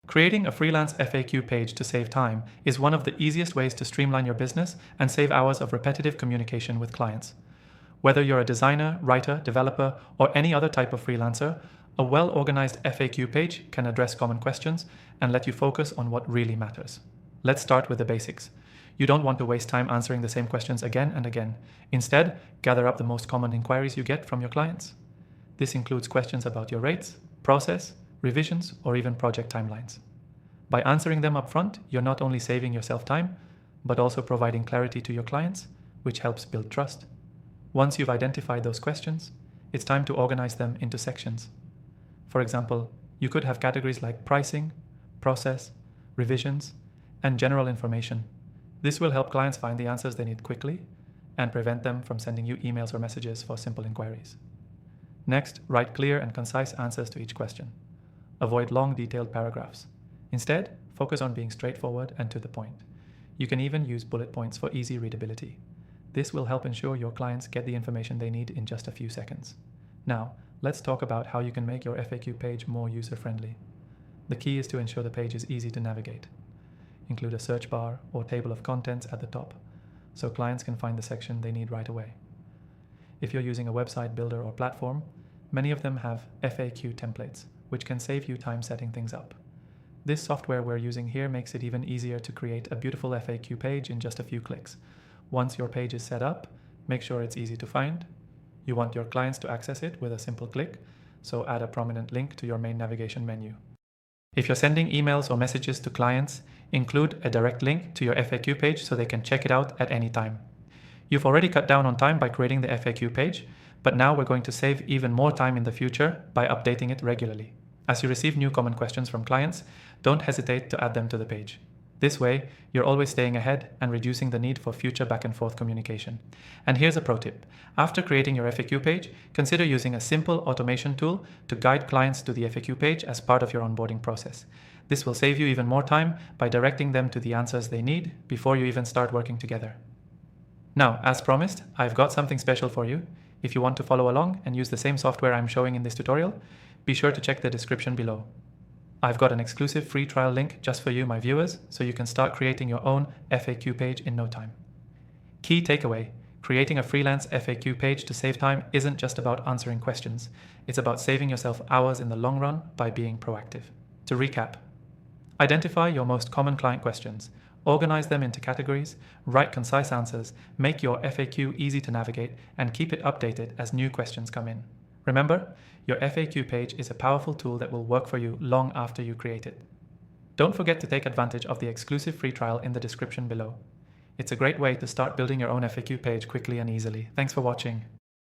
Creating a freelance FAQ page to save time is one of the easiest ways to streamline your business and save hours of repetitive communication with clients. Whether you're a designer, writer, developer, or any other type of freelancer, a well-organized FAQ page can address common questions and let you focus on what really matters. Let's start with the basics. You don't want to waste time answering the same questions again and again. Instead, gather up the most common inquiries you get from your clients. This includes questions about your rates, process, revisions, or even project timelines. By answering them upfront, you're not only saving yourself time, but also providing clarity to your clients, which helps build trust. Once you've identified those questions, it's time to organize them into sections. For example, you could have categories like pricing, process, revisions, and general information. This will help clients find the answers they need quickly and prevent them from sending you emails or messages for simple inquiries. Next, write clear and concise answers to each question. Avoid long, detailed paragraphs. Instead, focus on being straightforward and to the point. You can even use bullet points for easy readability. This will help ensure your clients get the information they need in just a few seconds. Now, let's talk about how you can make your FAQ page more user-friendly. The key is to ensure the page is easy to navigate. Include a search bar or table of contents at the top, so clients can find the section they need right away. If you're using a website builder or platform, many of them have FAQ templates, which can save you time setting things up. This software we're using here makes it even easier to create a beautiful FAQ page in just a few clicks. Once your page is set up, make sure it's easy to find. You want your clients to access it with a simple click, so add a prominent link to your main navigation menu. If you're sending emails or messages to clients, include a direct link to your FAQ page so they can check it out at any time. You've already cut down on time by creating the FAQ page, but now we're going to save even more time in the future by updating it regularly. As you receive new common questions from clients, don't hesitate to add them to the page. This way, you're always staying ahead and reducing the need for future back and forth communication. And here's a pro tip. After creating your FAQ page, consider using a simple automation tool to guide clients to the FAQ page as part of your onboarding process. This will save you even more time by directing them to the answers they need before you even start working together. Now, as promised, I've got something special for you. If you want to follow along and use the same software I'm showing in this tutorial, be sure to check the description below. I've got an exclusive free trial link just for you, my viewers, so you can start creating your own FAQ page in no time. Key takeaway: creating a freelance FAQ page to save time isn't just about answering questions. It's about saving yourself hours in the long run by being proactive. To recap, identify your most common client questions, organize them into categories, write concise answers, make your FAQ easy to navigate, and keep it updated as new questions come in. Remember, your FAQ page is a powerful tool that will work for you long after you create it. Don't forget to take advantage of the exclusive free trial in the description below. It's a great way to start building your own FAQ page quickly and easily. Thanks for watching.